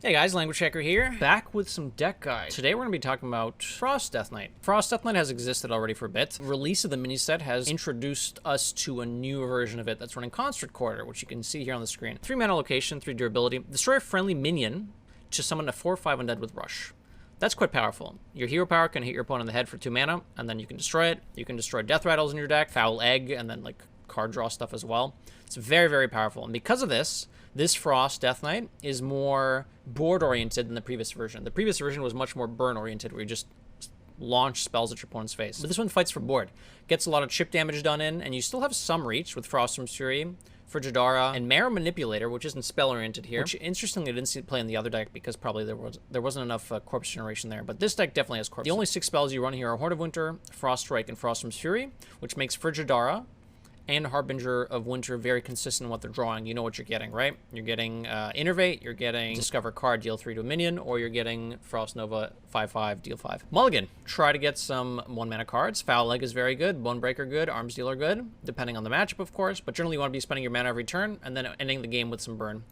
Hey guys, Languagehacker here, back with some deck guides. Today we're going to be talking about Frost Deathknight. Frost Deathknight has existed already for a bit. Release of the mini set has introduced us to a new version of it that's running Construst Quarter, which you can see here on the screen. 3 mana location, 3 durability. Destroy a friendly minion to summon a 4/5 undead with Rush. That's quite powerful. Your hero power can hit your opponent in the head for 2 mana, and then you can destroy it. You can destroy Death Rattles in your deck, Foul Egg, and then like card draw stuff as well. It's very, very powerful. And because of this, this Frost Deathknight is more board-oriented than the previous version. The previous version was much more burn-oriented, where you just launch spells at your opponent's face. But this one fights for board. Gets a lot of chip damage done in, and you still have some reach with Frost's Fury, for Jadara, and Mara Manipulator, which isn't spell-oriented here. Which, interestingly, I didn't see it play in the other deck because probably there wasn't enough corpse generation there. But this deck definitely has corpse. The only 6 spells you run here are Horn of Winter, Frost Strike, and Frost's Fury, which makes for Jadara and Harbinger of Winter very consistent in what they're drawing. You know what you're getting, right? You're getting Innervate, you're getting Discover Card, deal 3 to a minion, or you're getting Frost Nova 5/5, deal 5. Mulligan, try to get some 1-mana cards. Foul Leg is very good, Bonebreaker good, Arms Dealer good, depending on the matchup, of course, but generally you want to be spending your mana every turn, and then ending the game with some burn,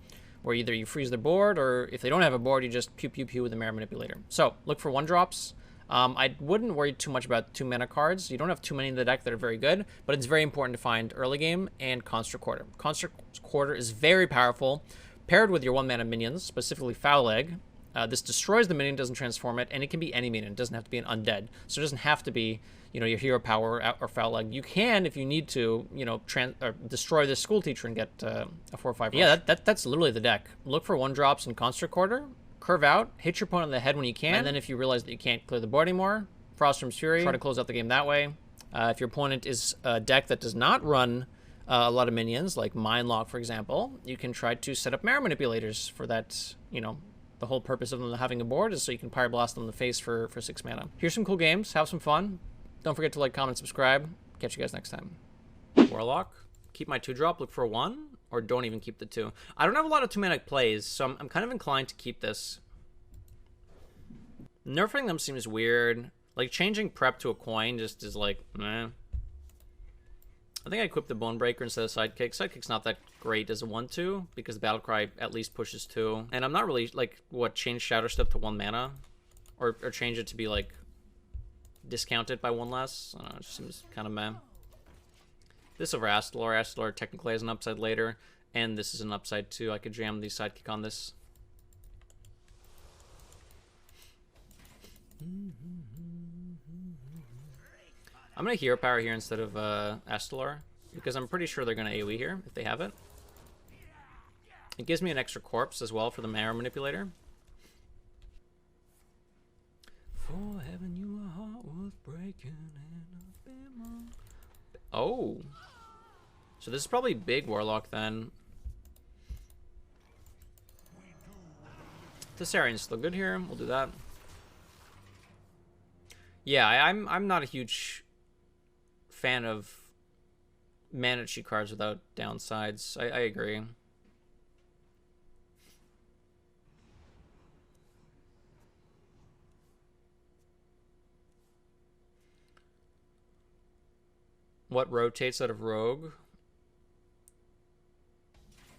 where either you freeze their board, or if they don't have a board, you just pew pew pew with the Mara Manipulator. So, look for 1-drops. I wouldn't worry too much about 2 mana cards. You don't have too many in the deck that are very good, but it's very important to find early game and Construct Quarter. Construct Quarter is very powerful, paired with your 1-mana minions, specifically Foul Egg. This destroys the minion, doesn't transform it, and it can be any minion. It doesn't have to be an undead. So it doesn't have to be, you know, your hero power or Foul Egg. You can, if you need to, you know, destroy this school teacher and get a 4/5 rush. Yeah, that's literally the deck. Look for 1-drops in Construct Quarter. Curve out, hit your opponent in the head when you can, and then if you realize that you can't clear the board anymore, Frost's Fury, try to close out the game that way. If your opponent is a deck that does not run a lot of minions, like Mindlock, for example, you can try to set up Mara Manipulators for that, you know, the whole purpose of them having a board is so you can Pyroblast them in the face for 6 mana. Here's some cool games, have some fun. Don't forget to like, comment, subscribe. Catch you guys next time. Warlock, keep my 2-drop, look for a 1. Or don't even keep the 2. I don't have a lot of 2-mana plays, so I'm kind of inclined to keep this. Nerfing them seems weird. Like, changing prep to a coin just is like, meh. I think I equipped the Bonebreaker instead of Sidekick. Sidekick's not that great as a 1/2, because the Battlecry at least pushes 2. And I'm not really, like, change Shadow Step to 1 mana? Or change it to be, like, discounted by 1 less? I don't know, it just seems kind of meh. This over Astalor. Astalor technically has an upside later, and this is an upside too. I could jam the Sidekick on this. I'm going to Hero Power here instead of Astalor, because I'm pretty sure they're going to AoE here, if they have it. It gives me an extra corpse as well for the Mara Manipulator. For heaven you a heart worth breaking and oh. So this is probably big Warlock then. Thessarian's still good here. We'll do that. Yeah, I'm not a huge fan of mana cheat cards without downsides. I agree. What rotates out of Rogue?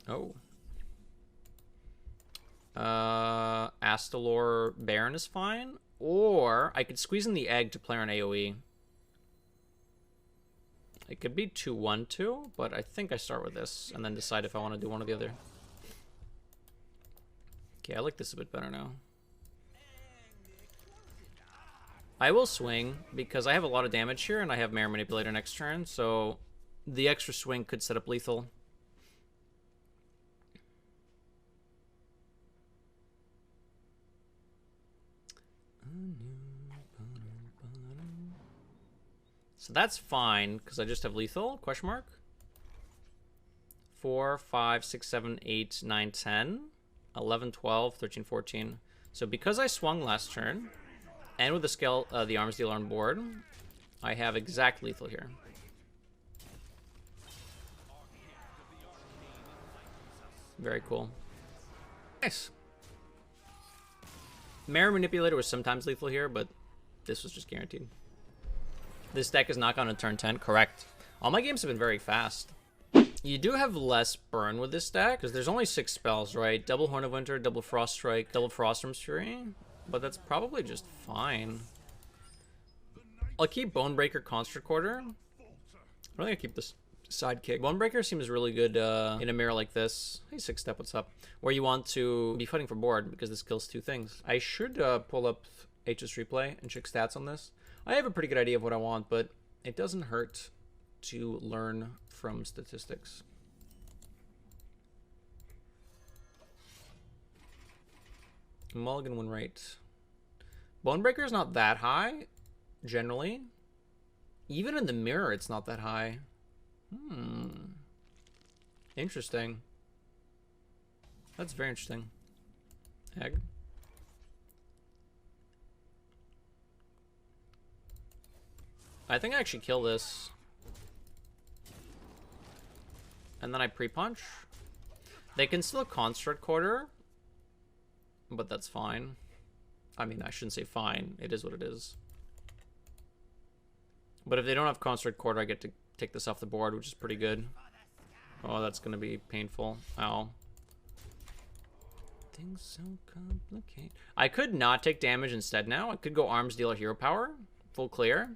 Oh. Astalor Baron is fine. Or I could squeeze in the Egg to play on AoE. It could be 2/1/2, but I think I start with this and then decide if I want to do one or the other. Okay, I like this a bit better now. I will swing because I have a lot of damage here and I have Mara Manipulator next turn, so the extra swing could set up lethal. So that's fine because I just have lethal, question mark. 4, 5, 6, 7, 8, 9, 10, 11, 12, 13, 14. So because I swung last turn, and with the Arms Dealer on board, I have exact lethal here. Very cool. Nice. Mara Manipulator was sometimes lethal here, but this was just guaranteed. This deck is not going to turn 10. Correct. All my games have been very fast. You do have less burn with this deck, because there's only 6 spells, right? Double Horn of Winter, double Frost Strike, double Frostworm's Fury. But that's probably just fine. I'll keep Bonebreaker, Construct Quarter. I'm really gonna keep this sidekick. Bonebreaker seems really good in a mirror like this. Hey, 6-step, what's up? Where you want to be fighting for board, because this kills 2 things. I should pull up HS Replay and check stats on this. I have a pretty good idea of what I want, but it doesn't hurt to learn from statistics. Mulligan win rate. Bonebreaker is not that high, generally. Even in the mirror, it's not that high. Interesting. That's very interesting. Egg. I think I actually kill this. And then I pre-punch. They can still Construct Quarter, but that's fine. I mean, I shouldn't say fine. It is what it is. But if they don't have Construct Quarter, I get to take this off the board, which is pretty good. Oh, that's going to be painful. Ow. Things so complicated. I could not take damage instead now. I could go Arms Dealer Hero Power. Full clear.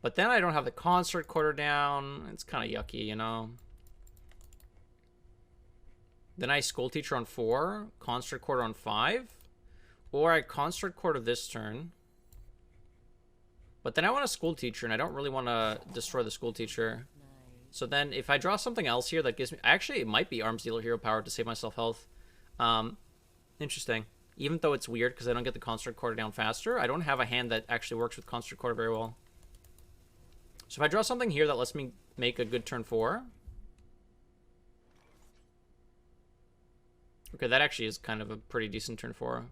But then I don't have the Construct Quarter down. It's kind of yucky, you know. Then I School Teacher on 4, Construct Quarter on 5, or I Construct Quarter this turn. But then I want a School Teacher, and I don't really want to destroy the School Teacher. So then if I draw something else here that gives me... Actually, it might be Arms Dealer Hero Power to save myself health. Interesting. Even though it's weird because I don't get the Construct Quarter down faster, I don't have a hand that actually works with Construct Quarter very well. So if I draw something here that lets me make a good turn 4... Okay, that actually is kind of a pretty decent turn 4.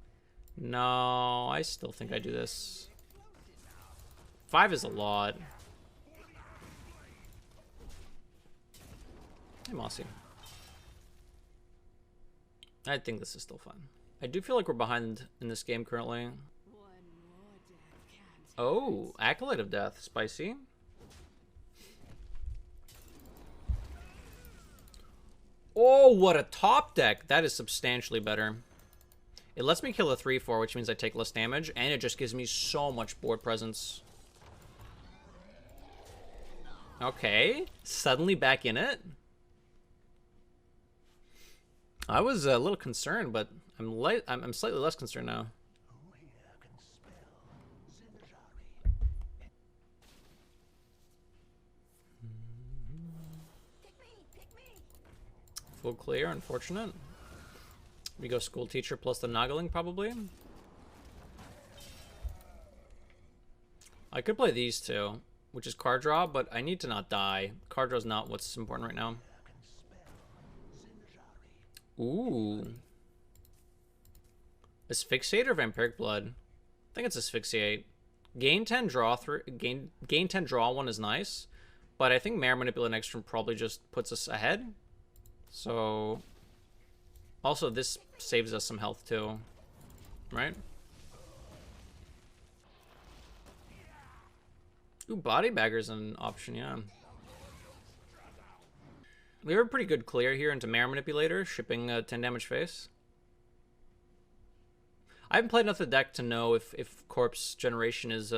No, I still think I do this. 5 is a lot. Hey, Mossy. I think this is still fun. I do feel like we're behind in this game currently. Oh, Acolyte of Death. Spicy. Oh, what a top deck. That is substantially better. It lets me kill a 3/4, which means I take less damage, and it just gives me so much board presence. Okay. Suddenly back in it. I was a little concerned, but I'm slightly less concerned now. Full clear, unfortunate. We go School Teacher plus the Noggling, probably. I could play these two, which is card draw, but I need to not die. Card draw is not what's important right now. Ooh. Asphyxiate or Vampiric Blood? I think it's Asphyxiate. Gain 10, draw 3. Gain 10, draw 1 is nice, but I think Mare Manipulate next turn probably just puts us ahead. So, also this saves us some health too, right? Ooh, Body Bagger's an option, yeah. We have a pretty good clear here into Mare Manipulator, shipping 10 damage face. I haven't played enough of the deck to know if Corpse Generation is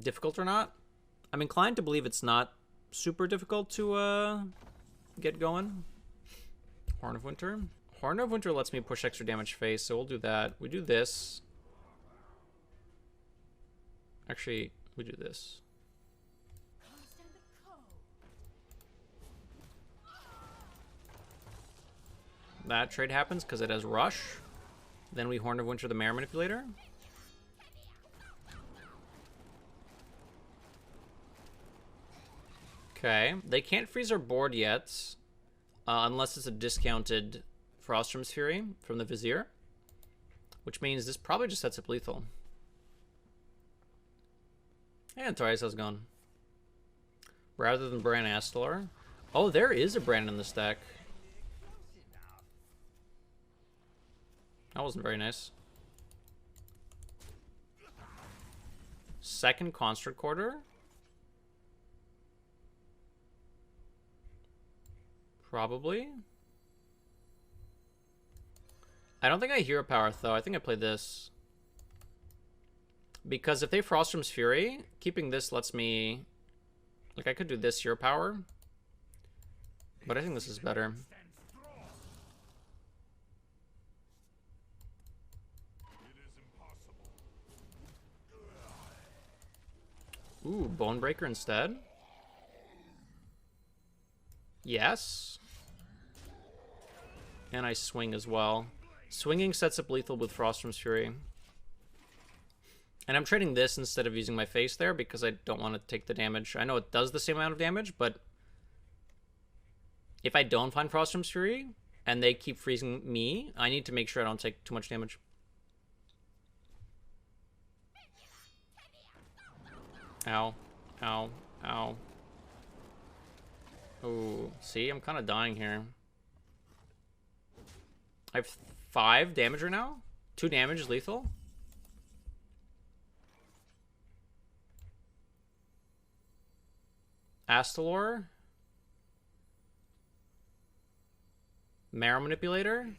difficult or not. I'm inclined to believe it's not super difficult to get going. Horn of Winter. Horn of Winter lets me push extra damage face, so we'll do that. We do this. Actually, we do this. That trade happens because it has Rush. Then we Horn of Winter the Mare Manipulator. Okay, they can't freeze our board yet, unless it's a discounted Frostworm's Fury from the Vizier, which means this probably just sets up lethal. And Torias has gone. Rather than Bran Astalor. Oh, there is a Bran in this deck. That wasn't very nice. Second Construct Quarter. Probably. I don't think I hero power, though. I think I play this. Because if they Frostrim's Fury, keeping this lets me... Like, I could do this hero power. But I think this is better. Ooh, Bonebreaker instead? Yes. And I swing as well. Swinging sets up lethal with Frostrim's Fury. And I'm trading this instead of using my face there because I don't want to take the damage. I know it does the same amount of damage, but if I don't find Frostrim's Fury and they keep freezing me, I need to make sure I don't take too much damage. Ow. Ow. Ow. Ooh, see? I'm kind of dying here. I have 5 damage right now? 2 damage is lethal? Astalor? Marrow Manipulator?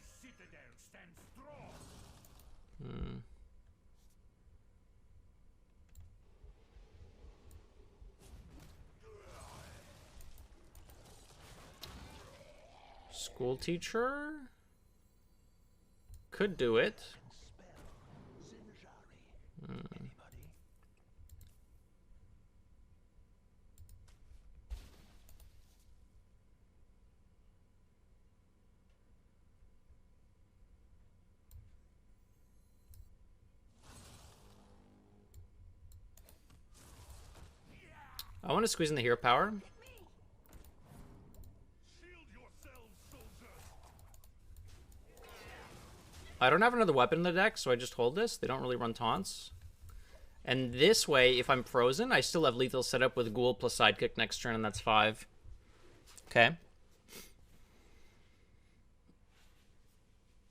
School Teacher? Could do it. I want to squeeze in the hero power. I don't have another weapon in the deck, so I just hold this. They don't really run taunts. And this way, if I'm frozen, I still have lethal set up with Ghoul plus Sidekick next turn, and that's 5. Okay.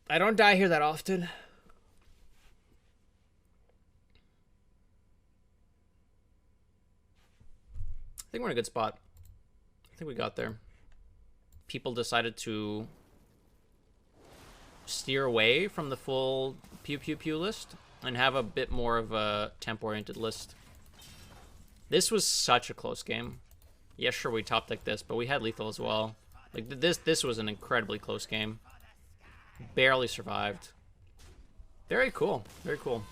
I don't die here that often. I think we're in a good spot. I think we got there. People decided to steer away from the full pew pew pew list and have a bit more of a temp-oriented list. This was such a close game. Yeah, sure, we top decked this, but we had lethal as well. Like, this was an incredibly close game. Barely survived. Very cool. Very cool.